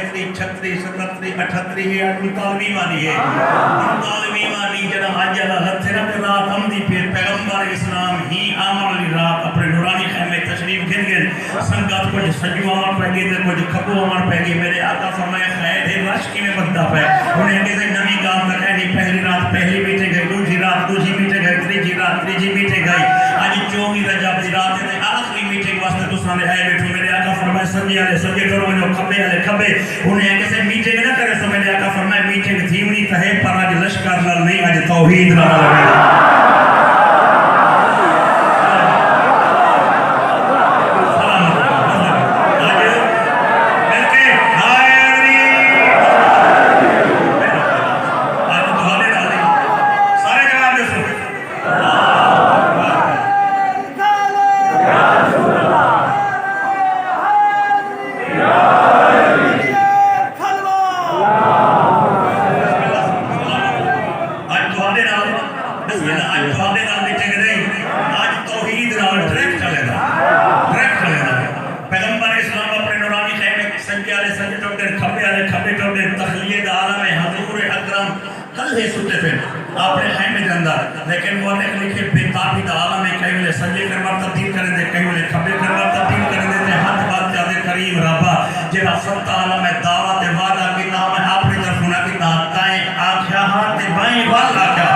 35 36 37 38 ये 39वीं वाली है 39वीं वाली जरा आज हालत है ना कि रात हम दी पे पैगंबर इस्लाम ही आमन वाली रात अपने नूरानी खैमे तशरीफ गिन गिन संगत कुछ सजू अमर पै गई ते कुछ खब्बू अमर पै गई मेरे आका फरमाया खैर है रश की में बददा पे उन्हें किसी नवी गांव तक है नहीं पहली रात पहली मीटिंग गई दूसरी रात दूसरी मीटिंग गई तीसरी रात तीसरी मीटिंग गई आज 24 रजब दी रात है आखिरी मीटिंग वास्ते तो सामने आए बैठो मेरे आका फरमाया सजे करो जो खब्बे वाले खब्बे उन्हें किसी मीटिंग ना करे सो मेरे आका फरमाया मीटिंग थीमनी तहे पर आज लश्कर नाल नहीं आज तौहीद नाल लगे लेकिन वो लिखे बेताबी आलम में कई वाले सजे करवा तब्दील कर दे कई वाले खब्बे करवा तब्दील कर देते हाथ बात जाते करीम रब्बा जेड़ा सत्ता आलम में दावत वादा की नाम है आपने तरफ होना की दाताएं आख्या हाथ बाएं वाला क्या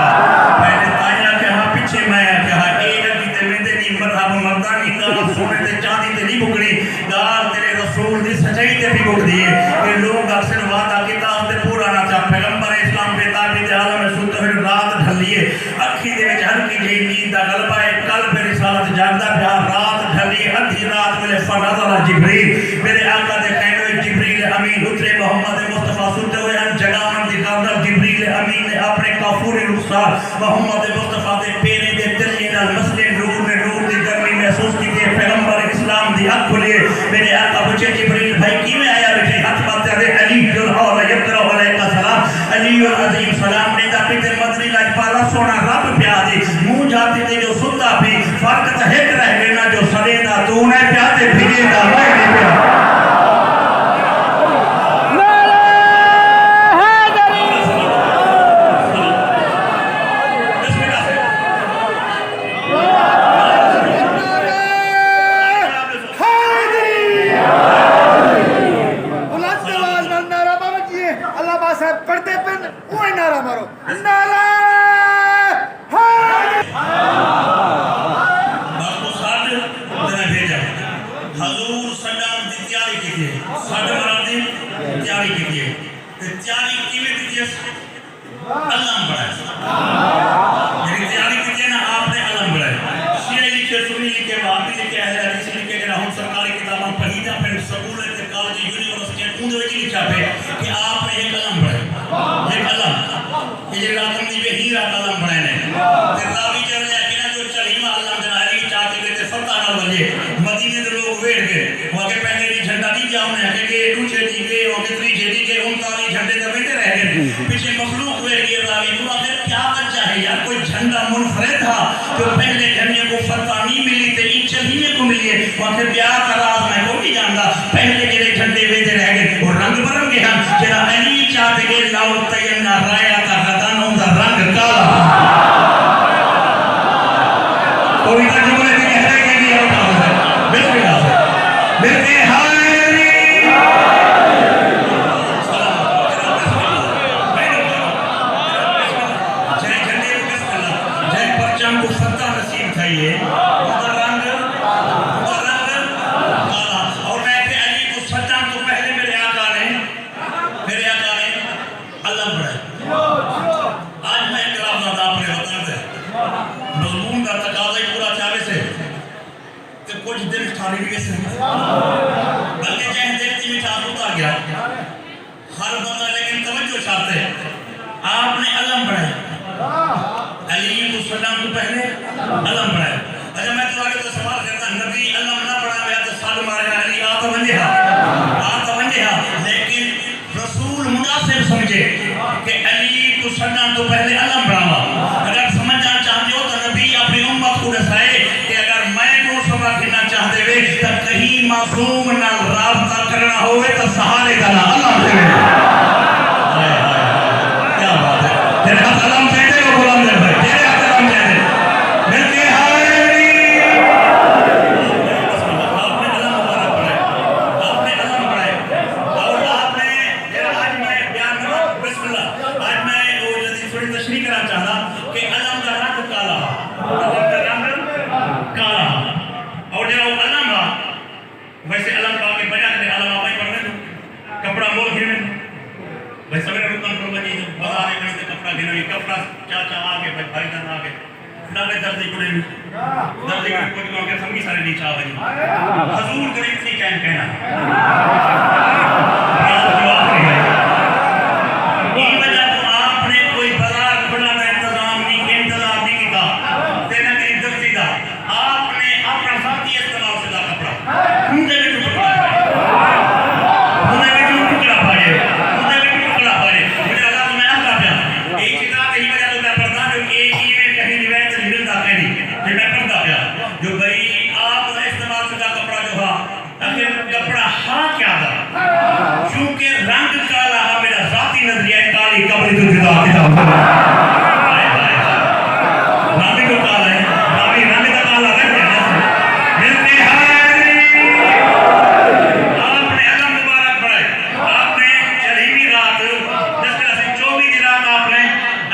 पहले ताया क्या पीछे मैं क्या एक की ते मेंदे नी मरहब मर्दानी दा सोने ते चांदी ते नहीं बुकड़ी गाल तेरे रसूल दी सच्चाई ते भी बुक दिए कि लोग अक्सर वादा किताब ते पूरा ना चा पैगंबर इस्लाम बेताबी दे आलम में सुत फिर रात ढलिए अखी दे विच हल्की जी नींद दा गलबा है कल फिर रिसालत जागदा प्या रात ढली अधी रात मिले फनज़ला जिब्रील मेरे आका दे कहने जिब्रील अमीन उतरे मोहम्मद मुस्तफा सुनते हुए हम जगावन दी कादर जिब्रील अमीन ने अपने काफूर रुखसार मोहम्मद मुस्तफा दे पेरे दे तिल्ली नाल मसले नूर दी गर्मी महसूस की थी पैगंबर इस्लाम दी अख खुली मेरे आका पूछे जिब्रील भाई किवें आया बैठे हाथ बाते दे अली जुल हौला यकरा अलैका सलाम अली और अजीम सलाम ने दा पिते मदनी लाजपाला सोना रब प्या दे मुंह जाती ते जो सुनता भी फर्क तो एक रह गया ना जो सड़े दा तू ने प्या ते भिगे दा मैं नहीं प्या मदीने के लोग वेट गए वहां पहले भी झंडा नहीं जाओ के दूसरे दी गए और तीसरी जेडी के 39 झंडे दबेते रह गए पीछे मखलूक वेट गए रावी को आखिर क्या वजह है यार कोई झंडा मुनफरिद था जो पहले झंडे को फतह नहीं मिली थे इन चलीने को मिली है वहां ब्याह का राज मैं को नहीं जानता पहले जेडे झंडे वेते रह गए और रंग बिरंगे हैं जेड़ा अली चाहते के लाओ तयन्ना राया का गदानों का रंग काला कोई ना जो बोले कि है कि नहीं होता बिल्कुल हायरी जय झंडे जय परचम को फतह नसीब चाहिए उसका रंग काला और मैं के अली को सच्चा तो पहले मेरे आका ने अल्लाह बढ़ाए आज मैं इकराम ज़ादा अपने वतन से मजमून का तकाज़ा ही पूरा चाहे से तो कुछ दिन ठानी भी से बल्कि चाहे देखती में चाहता होता गया हर बंदा लेकिन तवज्जो चाहते हैं आपने अलम बढ़ाया अली को सलाम को पहले अलम बढ़ाया अच्छा मैं तुम्हारे को सवाल करता नबी अलम ना बढ़ाया तो साल मारे अली आ तो वंजे लेकिन रसूल मुनासिब समझे कि अली को सलाम तो पहले अलम बढ़ावा अगर समझना चाहते हो तो नबी अपनी उम्मत को दसाए कि अगर मैं को समझना चाहते वे तो कहीं मासूम नाल राबता करना ना होवे तो सहारे का ना अल्लाह दे। हाय हाय क्या बात है। तेरे हाथ अल्लाह दे दे वो गुलाम दे भाई तेरे हाथ अल्लाह दे दे मिलके हाय आपने अल्लाह मुबारक पढ़ाए आपने अल्लाह पढ़ाए और आपने आज मैं बयान करूं बिस्मिल्लाह आज मैं वो जल्दी थोड़ी तशरीह करना चाहता कि अल्लाह का रंग काला अल्लाह का रंग काला और जो अल्लाह वैसे अल्लाह पाक के बजा के अल्लाह भाई पढ़ने दो कपड़ा मोल गिरने वैसे मेरे रुकन को बनी जो बाजार में गए कपड़ा गिरने कपड़ा चाचा आगे भाई जान आगे नाले दर्दी को दर्दी को कोई के संगी सारे नीचे आ गई हुजूर करीब से कहना जवाब नहीं है ये वजह तो आपने कोई बाजार खुला का इंतजाम नहीं किया देना की दर्दी दा आपने अपना साथी इस्तेमाल से दा कपड़ा मुझे भी टुकड़ा पाए मुझे अल्लाह तो मैं आपका प्यार एक चीज कहीं वजह तो मैं पढ़ता जो एक ही में कहीं रिवायत मिलता कहीं फिर मैं पढ़ता प्यार जो भाई आप इस्तेमाल शुदा कपड़ा जो हा आखिर कपड़ा हा क्या था क्योंकि रंग काला हा मेरा जाती नजरिया काली कपड़े तो जुदा किताब हाय हाय नामी को काला है नामी का काला रंग है मिलते हैं आपने अल्लाह मुबारक पढ़ाए आपने चढ़ी रात जिस तरह से 24 की रात आपने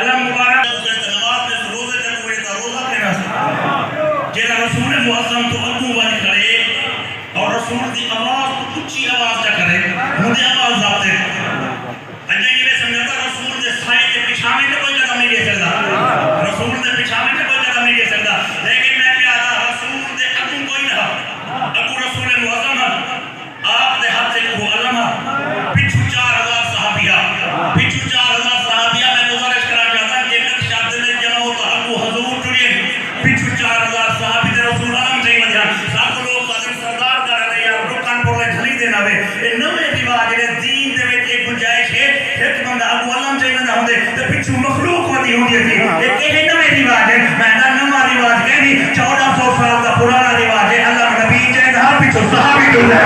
अल्लाह मुबारक नमाज में रोजे तक हुए था रोजा करना जेरा रसूल मुअज्जम तो अबू वाली खड़े और रसूल की आवाज तो ऊंची आवाज जा करे मुझे आवाज जाते अजय ये समझता रसूल के साए के पिछावे में कोई कदम नहीं ले सकता रसूल के पिछावे में कोई कदम नहीं ले सकता लेकिन मैं क्या था रसूल के अबू कोई ना अबू रसूल मुअज्जम आप दे हाथ से को अलमा पिछू 4000 सहाबिया पिछू 4000 सहाबिया मैं गुजारिश करना चाहता कि नक्शा में जमा हो तो अबू हुजूर जुड़े पिछू 4000 सहाबी दे रसूल आलम चाहिए वजह सब लोग कादिर सरदार कर रहे यार रुकन पर झली देना वे ये नवे रिवाज ने दीन दे विच एक गुंजाइश है एक बंदा अबू आलम चाहिए ना होंदे ते पिछू मखलूक वदी होंदी थी ये केहे नवे रिवाज है मैं ना नवा रिवाज कहनी 1400 साल का पुराना रिवाज है अल्लाह नबी चाहिए हर पिछू सहाबी जुड़े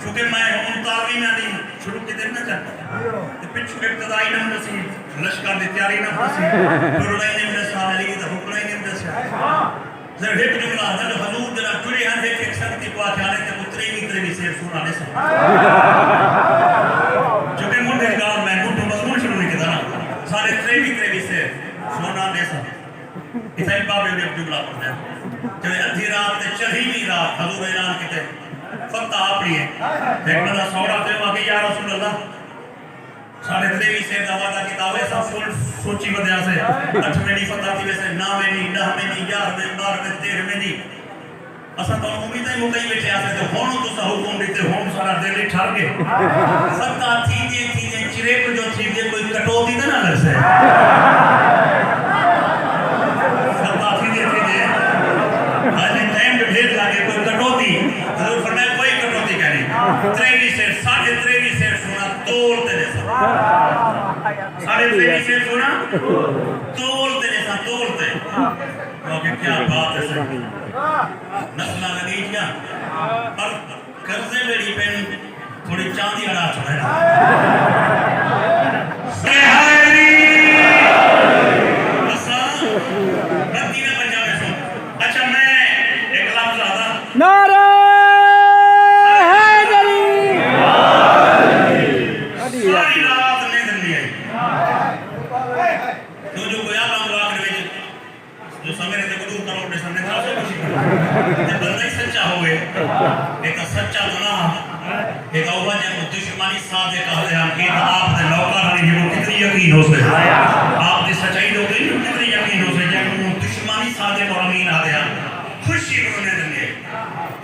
क्योंकि मैं उन तालीम में शुरू के दिन ना चाहता तो पिछू इब्तदाई नंबर से लश्कर की तैयारी नंबर से गुरुलाई ने मेरे साथ अली दा हुक्म ने दसया जब एक जुमला है जो हुजूर जरा जुड़े हैं एक शक्ति को आने ते उतरे से सुनाने से जो कि मुंडे गाल मैं मुंडो मजमून शुरू नहीं किया ना सारे त्रेवी से सुनाने से इसे बाबे ने जुमला पढ़ा जो अधी रात ते चढ़ी रात हुजूर ऐलान किते फता अपनी है एक बंदा सौरा ते वाके या रसूल अल्लाह साढ़े 23 से दावा किताब है सब फुल सोची बदया से 8 में नहीं फता थी वैसे 9 में नहीं 10 में नहीं 11 में 12 में 13 में नहीं असा तो उम्मीद है मुकई बैठे आसे तो होण तो सा हुकुम देते होण सारा दिल ठर के फता थी चिरे को जो थी दे कोई कटौती तो ना लग से फता थी आज टाइम पे ढेर लागे कोई कटौती हजूर फरमाए कोई कटौती नहीं 23 से 23.5 से सोना तोड़ते जैसा 23.5 से सोना तोड़ते जैसा तोड़ते ओके क्या बात है सर नस्ला लगी क्या और कर्जे मेरी पेन थोड़ी चांदी अड़ा छोड़ा अच्छा मैं एक लफ्ज आता नारा हैदरी सारी रात नींद नहीं आई तो जो गोया बांगवा कर जो समय ने को दूर करो अपने सामने था से कुछ जब बंदा ही सच्चा हो गए एक सच्चा गुना एक औवा ने दुश्मनी साथ कहा है कि आप दे नौकर हनी वो कितनी यकीन हो से आप दी सच्चाई दो कितनी यकीन हो से जब दुश्मनी साथ और अमीन आ गया खुशी होने देंगे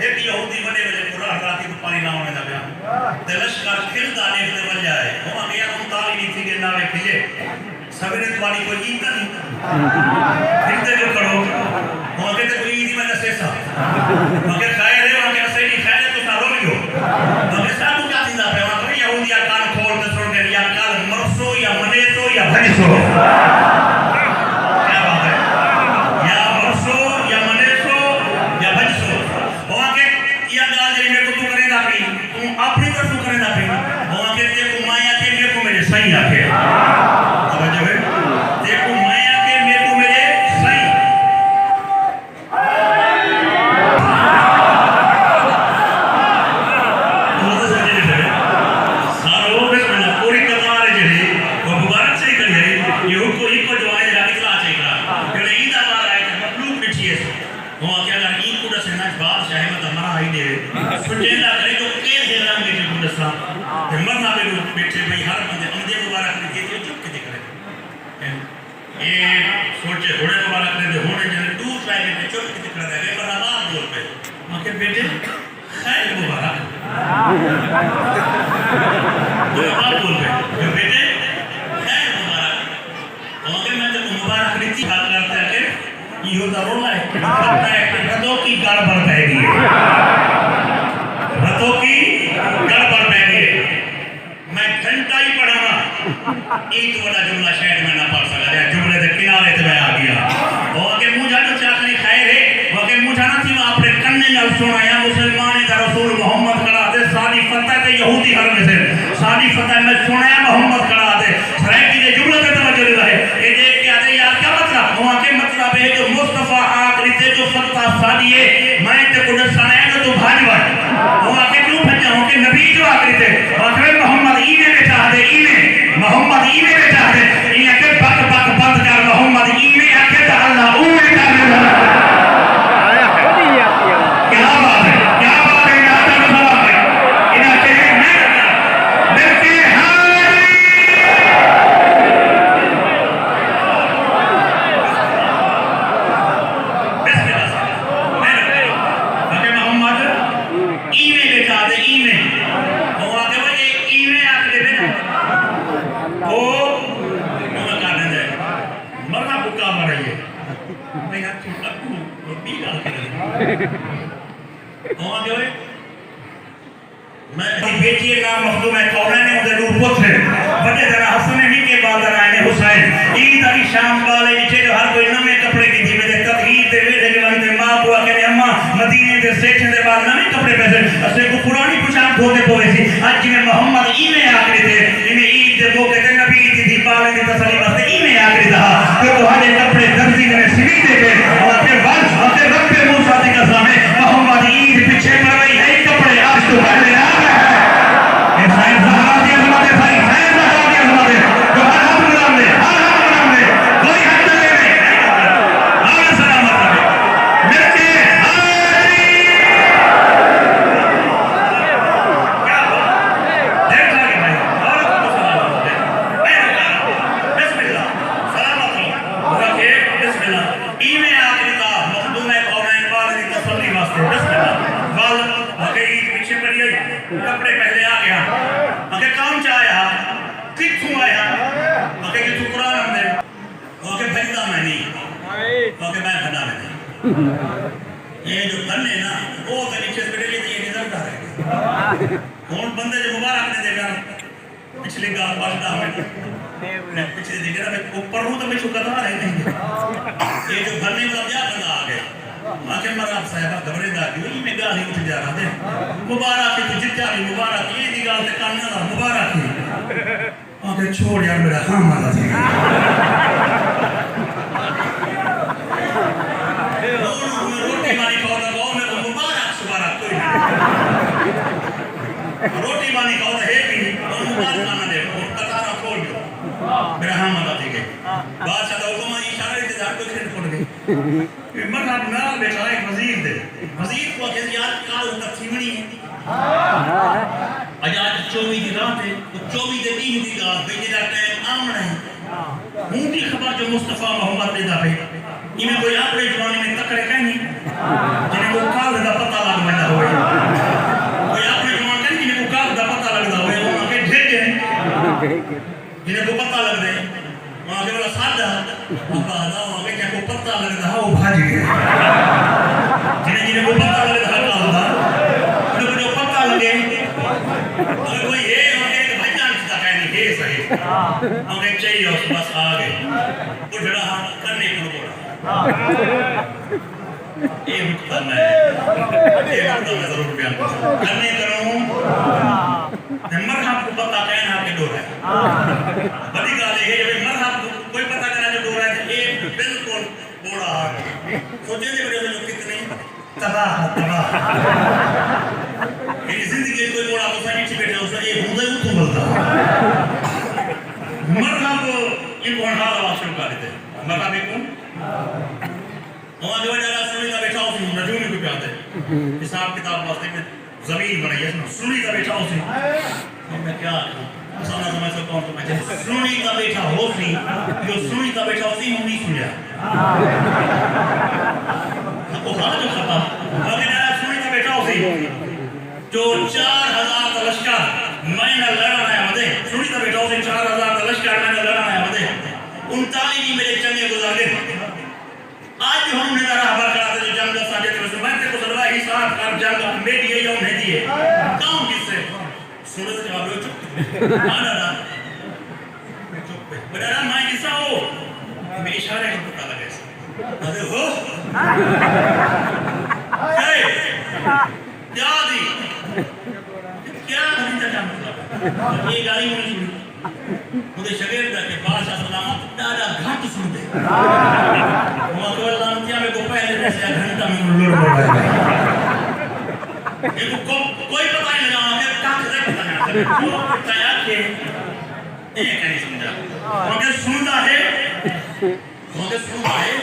एक यहूदी बने वाले पूरा राती को पानी ना होने दबया ते लश्कर खिलदा देखते बन जाए वो गया 39 नहीं थी के नावे खिले सवेरे तुम्हारी कोई ईद नहीं फिरते जो करो वहाँ के तो कोई ईद में नशे सा वहाँ के खाए रहे वहाँ के नशे नहीं खाए तो सारो लियो वहाँ के साथ क्या चीज़ आप वहाँ पर यहूदिया कान खोल के सुन के या काल मरसो या मनेसो या भजसो क्या बात है या मरसो या मनेसो या भजसो वहाँ के या गाल जरी मेरे को तू करेगा भी तू अपनी तरफ तू करेगा भी वहाँ के देखो माया के मेरे को मेरे सही आके जो है देखो माया के मेरे को मेरे सही सारो बिस्मिल्लाह पूरी कतार है जड़ी वो मुबारक से करी है ये को जो आए जाने के लाचे करा जो ईद आ रहा है मखलूक बिछी है वो क्या अगर ईद को दसना बादशाह मत हमारा आई दे सुजेला करे तो के दे रंग के को दसा हिम्मत ना बेरो बैठे भाई हर बंदे अंदे मुबारक ने के चुप के करे ये सोचे होने मुबारक ने होने जने दूर लाइन में चुप के दिखा रहा है पर आवाज बोल पे मां के बेटे खैर मुबारक जो आप बोल पे जो बेटे खैर मुबारक और के मैं तो मुबारक रीति बात करते हैं कि यो जरूर है लगता है कि रतों की गड़बड़ पै गई है रतों की गड़बड़ पै गई है मैं घंटा ही पढ़ावा एक बड़ा जुमला शायद मैं ना पढ़ सका या जुमले के किनारे पे मैं आ गया और के मुझा तो चाकनी खाए रे वो के मुझा ना थी आपने कन्ने नाल सुनाया मुसलमान दा रसूल मोहम्मद करा दे सादी फतह ते यहूदी हर में से सादी फतह में सुनाया मोहम्मद करा दे सराय के जुमले पे तवज्जो रहे ये देख के आते यार क्या मतलब वहां के मतलब है जो मुस्तफा आखिरी से जो फतह सादी है मैं ते को सुनाया तो भाजवा वहां के क्यों भजा हो के नबी जो आखिरी थे आखिर मोहम्मद ईने बेटा दे ईने मोहम्मद ईने बेटा दे ये के बक बक बंद कर मोहम्मद ईने आके तो अल्लाह ऊ बेटा आया है क्या बात है याद है सलाम है इना के मैं देखते हाय बिस्मिल्लाह मैं आके मोहम्मद ईने बेटा दे ईने वो आके वो ये ईने आके दे ओ कर दे मरना बुका मरिए मैं यार तू भी गाल कर ओ आगे ओए मैं बेटी नाम मखदूम है कौन ने उधर पुत्र बड़े जरा हसन नहीं के बाद आने हुसैन ईद की शाम वाले नीचे जो हर कोई नवे कपड़े की थी मेरे तकरीर दे वेले के बंदे मां बुआ के अम्मा मदीने दे सेठ दे बाद नवे कपड़े पहने असे को पुरानी पोशाक धोते पोवे सी आज में मोहम्मद ईने आखिरी थे इन्हें ईद दे मौके ते नबी दी थी पाले दी तसली वास्ते ईने आखिरी था तो तुम्हारे कपड़े दर्जी ने सिली दे के और के बाद और रब मूसा दी कसम है मोहम्मद ईद पीछे पड़ गई है कपड़े आज तो पहले आ गए ये साइंस सहारा दी हमारे भाई साइंस सहारा दी हमारे जो हर हम नाम ले कोई हद नहीं है आगे सलामत रहे मिर्चे क्या देख आगे भाई और को सलामत है बिस्मिल्लाह सलामत रहो रखे बिस्मिल्लाह ईमे आखिरी था मखदूम है कौन वाले की तसल्ली वास्ते बिस्मिल्लाह वाल आगे ईद पीछे पड़ी है कपड़े पहले आ गया आगे काम चाया किथू आया आगे कि कुरान हमने आगे भजदा मैं नहीं आगे मैं भजा नहीं ये जो बने ना वो तो नीचे से ये रिजल्ट आ रहा है कौन बंदे जो मुबारक ने देखा पिछली गाल बाजदा में पिछले देखा मैं ऊपर हूं तो मैं चुकता रह नहीं ये जो बने वाला क्या बंदा आ गया आके मराब साहब घबरेदा कि में गाल ही उठ जा रहा है मुबारक है तुझे क्या मुबारक ये दी गाल ते कान ना मुबारक है आके छोड़ यार मेरा हां मारा था रोटी मानी खाओ तो वो मेरे को मुबारक सुबारक कोई रोटी मानी खाओ तो है भी मुबारक खाना दे और कतारा खोल दो मेरा हां मारा ठीक है बादशाह का हुक्म इशारे से जाकर कोई खेल पड़ गई मतलब ना बेटा एक वजीर दे वजीर को कह यार काल तक थीमणी है आज 24 दी रात है 24 दे दिन दी रात पे जेदा टाइम आमना है हूं की खबर जो मुस्तफा मोहम्मद दे दा पे इमे कोई अपने जवानी में तकड़े कहीं जिन्हें को काल दा पता लग बंदा होए कोई अपने जवान कहीं जिन्हें को काल दा पता लगदा होए वो आके ढेर जिन्हें को पता लग दे वहां के लगे था वो भाज गया जिन्हें जिन्हें को पता लगे था क्या होता उनको जो पता लगे अगर कोई ये होंगे तो भाई जान इसका कहने ये सही हमें चाहिए उस बस आ गए वो जरा हम करने को बोला ये मुद्दा मैं जरूर बयान करने करूँ नंबर आपको पता कहना आपके डोर है बड़ी गाल है जब मर आपको कोई पता करना जो डोर है ये बिल्कुल बोड़ा सोचे नहीं बड़े लोग कितने तबाह ये जिंदगी कोई बोड़ा तो सही ठीक बैठा उसका ये हुंदा ही तो बोलता मर आपको ये कौन हाल आवाज शुरू कर देते मर आप कौन और जो जरा सुनी का बैठा उसी नजूमी को प्याते हिसाब किताब वास्ते में जमीन बनाई है सुनी का बैठा उसी मैं क्या सामना समझ सकता हूँ तो मैं सुनी का बैठा होसी जो सुनी का बैठा होसी हम नहीं सुनिया वो हाल जो खत्म अगर जरा सुनी का बैठा होसी जो 4000 का लश्कर मैंने लड़ा है मदे सुनी का बैठा होसी 4000 का लश्कर मैंने लड़ा है मदे 39 ही मेरे चंगे गुजार गए आज जो हमने जरा बरकरार जो जंग का साजे तो मैं को सदवा हिसाब कर जंग मेरी ये नहीं दिए कौन किससे सुनो तो जवाब दो चुप आना ना चुप बड़ा मैं किसा हो मैं इशारे को पता लगे अरे हो क्या दी क्या नहीं था मतलब ये गाली नहीं सुनी मुझे शगेर के बादशाह सलामत दादा घाट सुन दे मगर लामतिया में को पहले से घंटा में लड़ रहा है ये को कोई पता नहीं लगा मैं क्या करे पता नहीं वो तैयार के ये नहीं समझा मगर सुनता है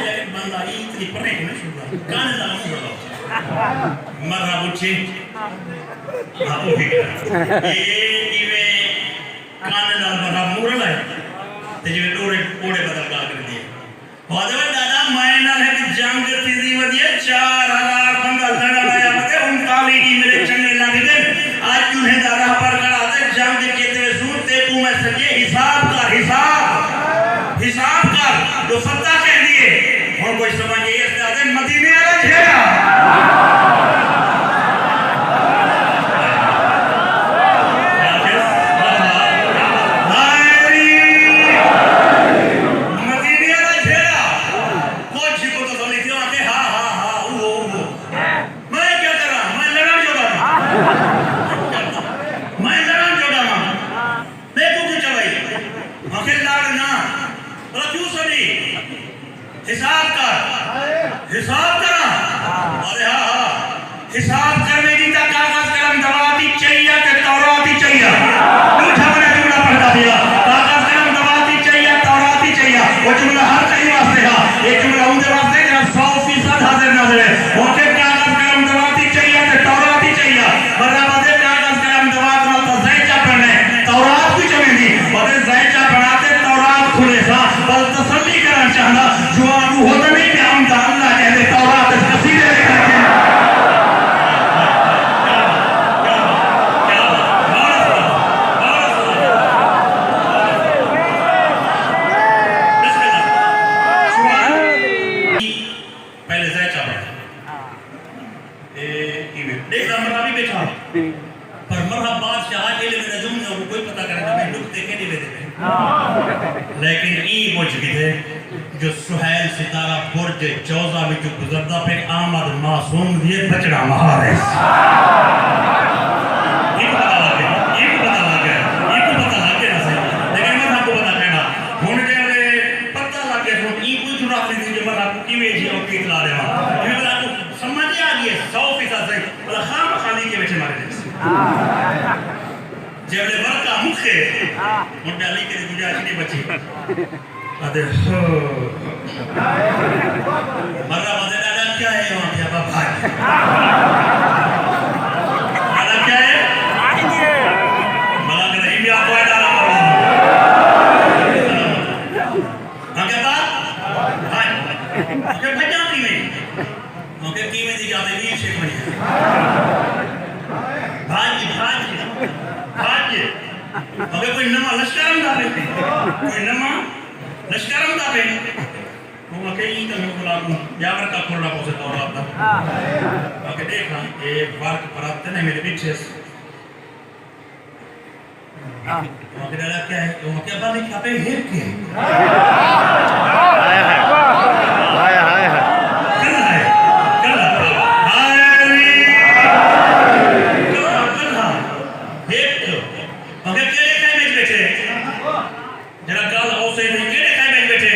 लेकिन बंदा इतनी परे नहीं सुनता कान दा मुंह बड़ा मरना बुच्ची आपो भी ये इवे कान दा बड़ा मुरल है ते जो डोरे कोड़े बदल का कर दिए वादवे दादा मैंने है कि जंग तेजी वदिए 4000 बंदा लड़ा आया मते 39 की मेरे चंगे लग गए आज उन्हें दादा पर करा दे जंग केते सुनते तू मैं सके हिसाब कर जो सत्ता कह दिए और कोई समझ ये दादा मदीने वाला घेरा हिसाब करने की तक कागज कलम दबाती चाहिए कि तौराती चाहिए दूसरा मैंने जुमला पढ़ा दिया कागज कलम दबाती चाहिए तौराती चाहिए वो जुमला हर कहीं वास्ते है ये जुमला उनके वास्ते है 100% हाजिर नाज़िर है ओके कागज कलम दबाती चाहिए कि तौराती चाहिए बराबर है कागज कलम दबात ना तो ज़ैचा पढ़ने तौरात की चलेगी और ज़ैचा पढ़ाते तौरात खुले सा बस तसल्ली करना चाहना जुआन होता नहीं कि हम अल्लाह कहते तौरात कसीदे लिखते पर मरहबा बादशाह के लिए नजम ने कोई पता करेगा मैं नुक्ते के नहीं लेते लेकिन ई मुझ थे जो सुहैल सितारा बुर्ज चौजा में जो गुजरदा पे आमद मासूम दिए बचड़ा महारे ये पता लगे ना सही लेकिन मैं आपको बता कहना हुन जे पता लगे तो ई कोई जुड़ा नहीं जो मैं आपको किवे जी और की ला रहा ये मैं आपको समझ आ गई 100% सही मतलब खाम खाली के बेचे मारे जेवले वर्का मुखे मुंडा ली के गुजा नहीं बची अदे हो मरना बदे दादा क्या है वहां पे बाबा दादा क्या है मला करे भी आपको है दादा आगे बात हां आगे भजा की में ओके की में दी जाते नहीं शेख बनी भाग्य अबे कोई नमा लश्कर हम दाबे वो कहीं तो बोला यावर का खोलना पहुंचे तो आता ओके देखा ये वर्क पर आते हैं मेरे पीछे ओके डाला क्या है वो क्या बात है क्या पे हेर के हाय हाय कल है हेर ओके क्या है में बैठे जरा कल औसे नहीं के काय में बैठे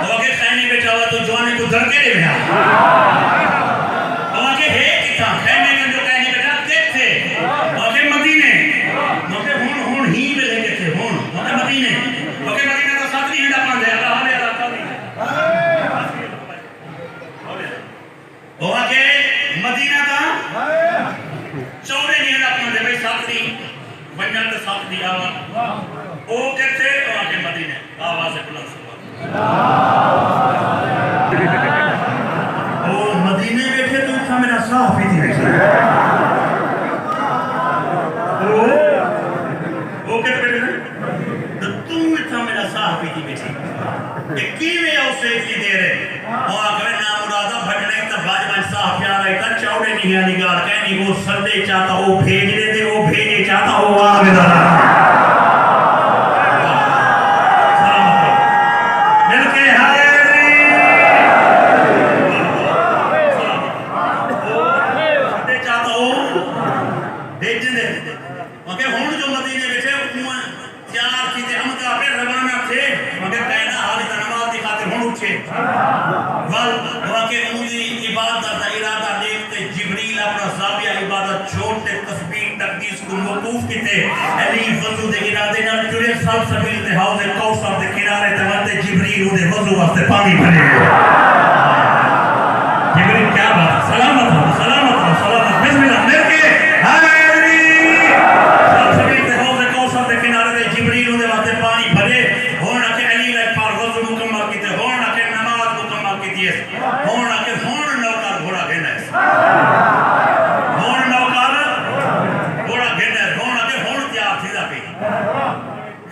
ओके खाई नहीं बैठा हुआ तो जवानी को धर के ले गया ओके है किथा खाई में जो काय नहीं बैठा थे ओके मदीने ओके हुन ही में लेके थे हुन ओके मदीने तो साथ नहीं हिंदा पांदे अल्लाह हाले राता नहीं ओके मदीना का चौड़े नहीं हिंदा पांदे भाई साथ नहीं वंजन तो साथ नहीं आवा ओ कहते आके मदीने आवाज है बुलंद ओ मदीने बैठे तो था मेरा साफ ही थी ओ कहते बैठे तो तुम था मेरा साफ ही थी बैठी ये कीवे औसे इतनी देर है ओ आकर ना मुरादा भटने तक बाजमान साफ प्यार है तक चौड़े नहीं है निगार कहनी वो सर्दे चाहता वो भेज देते वो भेजे चाहता वो आवेदन पानी भरे जिब्रील क्या बात सलामत हो बिस्मिल्लाह मेरे के हायरी सब सभी के हौज़े कौसर के किनारे पे जिब्रील उनके वास्ते पानी भरे होना के अली ने पर वज़ू मुकम्मल कीते होना के नमाज मुकम्मल कीती है होना के नौकर घोड़ा घेना नौकर घोड़ा घेना होना के तैयार थी जाके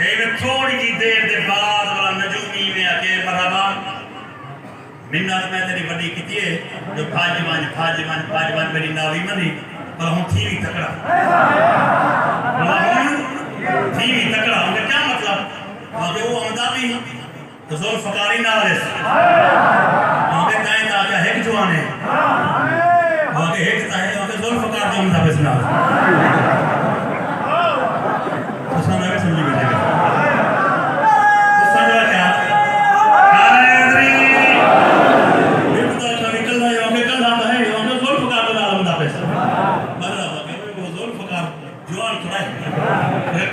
हे थोड़ी जी देर दे बाद वाला नजूमी में आके मरहबा मिन्नत में तेरी बड़ी की है जो भाजमान मेरी नावी मनी पर हम थी भी तकड़ा उनका क्या मतलब आगे वो अमदादी तो जोर फकारी नारिस आगे दाएं ताजा है कि जवान है आगे है कि ताहे आगे जोर फकार जो अमदा बिस्ना तो समझ बैठेगा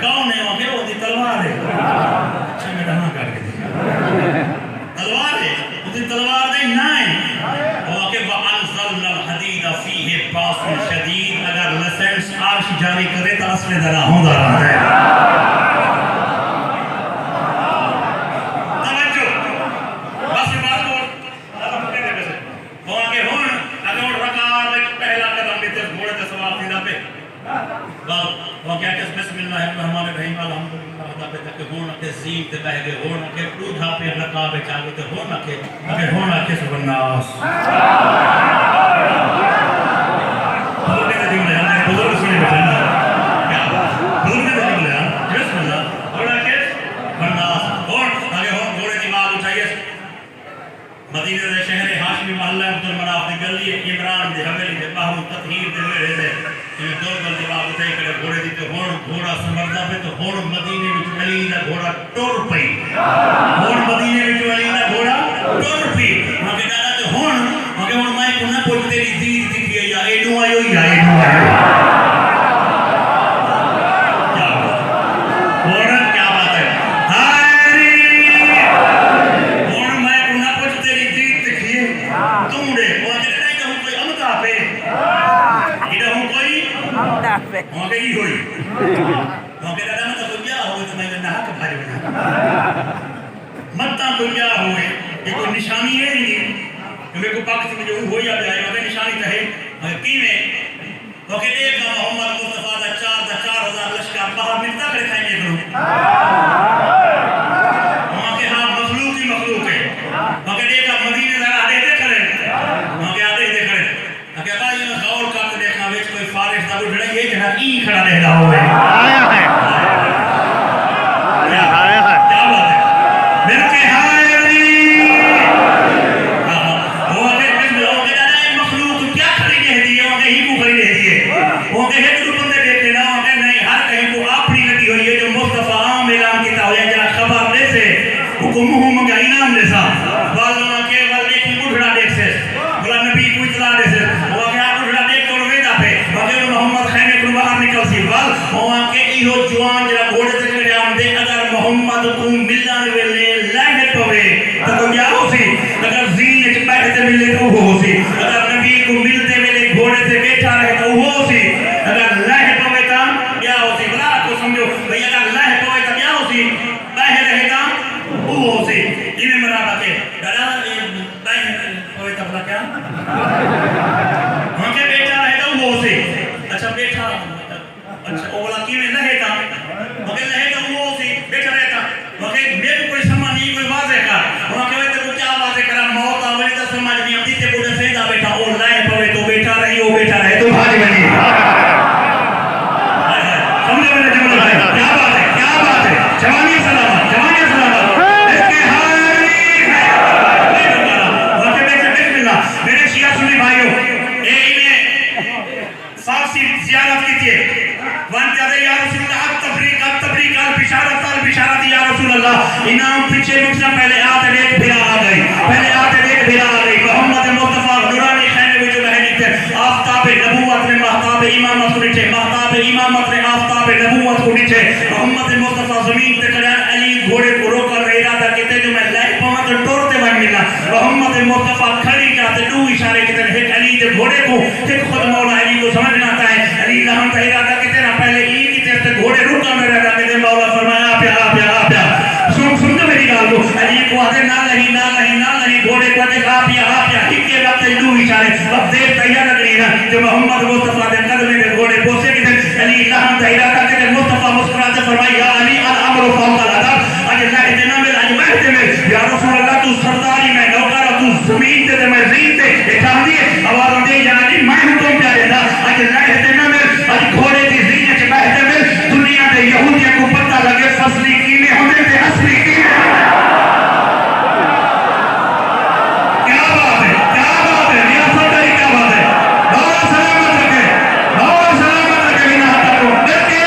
कौन है वो दी तलवार है अच्छा मेरा ना काट के तलवार है उसकी तलवार दे ना है ओके व अनज़लना हदीद फीहि बासुन शदीद अगर लाइसेंस आर्श जारी करे तो असले जरा होता रहता है तवज्जो बस ये बात को खत्म करने पे ओके हुन अगर रकात पहला कदम भी ते घोड़े ते सवार थी ना पे वो क्या कहते बिस्मिल्लाहिर्रहमानिर्रहीम अल्हम्दुलिल्लाह अदा पे तक होना के जीम ते बह गए होना के दूधा पे लका पे चालू ते होना के अगर होना के सुबनास बोलने का जुमला है बुजुर्ग सुने बैठे क्या बोलने का जुमला है बिस्मिल्लाह होना के सुबनास और आगे हो घोड़े की बात उठाइए मदीने के शहर हाशमी मोहल्ला अब्दुल मनाफ दी गली इमरान दी हवेली दे बाहर ततहीर दे मेरे दे ये दो गल जवाब उठाई करे घोड़े दी तो होण घोड़ा समरदा पे तो होण मदीने विच अली दा घोड़ा टुर पई होण मदीने विच अली दा घोड़ा टुर पई मगे दादा तो होण मैं को ना कोई तेरी दीद दिखी है या एडू आयो क्या होण क्या बात है हायरी होण मैं को ना कुछ तेरी दीद दिखी है तुमरे वो जड़े तो कोई अमता पे इधर हूं कोई अमता पे मगे ही होई मगे दादा मतलब क्या हो तो मैं ना हक भारी बना मत्ता तो क्या होए ये कोई निशानी है नहीं मेरे को पाक से जो हो या जाए मगर निशानी तो है मगर कीने ओके देखा मोहम्मद मुस्तफा दा 4000 लश्कर बाहर मिलता करे खाएंगे तो वहां के हां मखलूक ही मखलूक है मगर देखा ये जहां ई खड़ा रहता होवे आया है क्या बात है मिल के हाय अली वो के लोग के ना मखलूक क्या खड़ी रह दी है वो ही को खड़ी रह दी है वो के एक बंदे देखे ना वो नहीं हर कहीं को अपनी लगी हुई है जो मुस्तफा आम ऐलान किया हुआ है जरा खबर दे से हुकुम मंगा इनाम दे सा वालों के वाले की उठड़ा देख से बोला नबी को इतला दे से वो के उठड़ा देख तो वेदा पे मगर मोहम्मद खैमे को बाहर निकल सी वाल वो के इहो जवान जरा घोड़े से चढ़े आम दे अगर मोहम्मद को मिलने वेले लाने पवे तो क्या होसी अगर जीन च बैठे मिले तो वो होसी अगर नबी को मिलते वेले घोड़े से बैठा रहे तो वो होसी अगर लाने पवे तो क्या होसी बला को समझो भाई अगर लाने पवे तो क्या होसी बैठे रहेगा वो होसी इन्हें मराबा के डरा बैठे पवे तो बला क्या वहां के बैठा रहे तो वो होसी अच्छा बैठा अच्छा ओला की में रहेगा मगर रहेगा वो होसी बैठा रहता मगर मेरे कोई समझ नहीं कोई वाजे का वहां के तो क्या वाजे करा मौत आवे तो समझ नहीं आती ते बोले सही बैठा ओ लाए पवे तो बैठा रहे तो भाग बनी समझे मेरे जुमला भाई क्या बात है जवानी सलामत इसके हारी वहां के बिस्मिल्लाह मेरे शिया सुन्नी भाइयों ए इन्हें फारसी ज़ियारत कीजिए वन कहते या रसूल अल्लाह अब तबरीक अल बिशारत या रसूल अल्लाह इनाम पीछे मुझसे पहले आते देख भिड़ा आ गई मोहम्मद मुस्तफा नूरानी खैमे में जो रहनी थे आफताब नबूवत ने महताब इमामत को नीचे महताब इमामत ने आफताब नबूवत को नीचे मोहम्मद मुस्तफा जमीन पे खड़ा अली घोड़े को रोक कर इरादा कहते जो मैं लाइफ पहुंच तोड़ते बन मिला मोहम्मद मुस्तफा खड़ी जाते दो इशारे के तरह एक अली के घोड़े को एक खुद मौला अली को समझना आता है अली रहम का इरादा कहते ना पहले ई की तरफ से घोड़े रुका में रहता कहते मौला फरमाया प्या सुन मेरी गाल को अली को आते ना नहीं घोड़े को आते आप या के वक्त दो इशारे अब देर तैयार लग रही है जो मोहम्मद मुस्तफा के कदम में घोड़े पोसे के अली रहम का इरादा कहते मुस्तफा मुस्कुराते फरमाया या अली अल अमरु फौका अदब आज अल्लाह इतना में आज महते में या रसूल अल्लाह तू सरदारी में नौकर तू जमीन ते मैं ज़ीन ते इठा दिए आवाज दे या अली मैं हुक्म क्या देता आज अल्लाह इतना में आज घोड़े की ज़ीन से महते में दुनिया के यहूदियों को पता लगे फसली कीने होने ते असली कीने क्या बात है रियासत की क्या बात है मौला सलामत रखे बिना हाथ को करके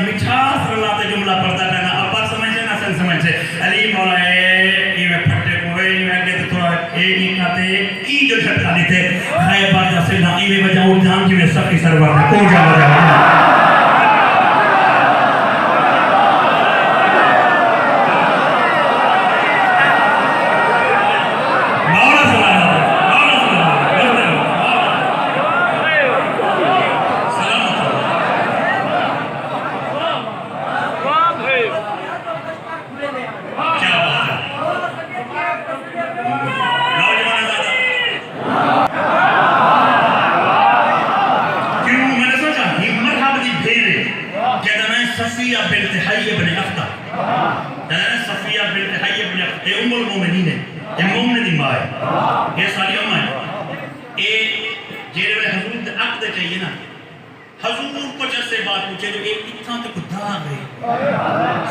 मिठास रलाते जुमला पढ़ता रहना अब बात समझे ना समझ से अली मौला ये में फटे को वे में आगे तो थोड़ा ए ई खाते ई जो झटका देते है बात से ना ई में बजाओ जान की में सबकी सरवर को जा सफिया बिन्त हय्य इब्न अख्तर सफिया बिन्त हय्य इब्न अख्तर उम्मुल मोमिनीन है मोमिन दी मां है ये सारी अम्मा है ये जेरे वे हुजूर दे अक दे चाहिए ना हुजूर कुछ से बात पूछे जो एक इतना तो दाग है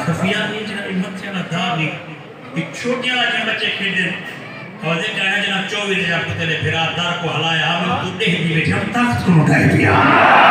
सफिया ने जरा हिम्मत से ना दाग है कि छोटे वाले बच्चे खेलते और ये कहना जना 24 हजार को तेरे फिरा दार को हलाया हम तू देह दी बैठे हम ताकत को उठाए पिया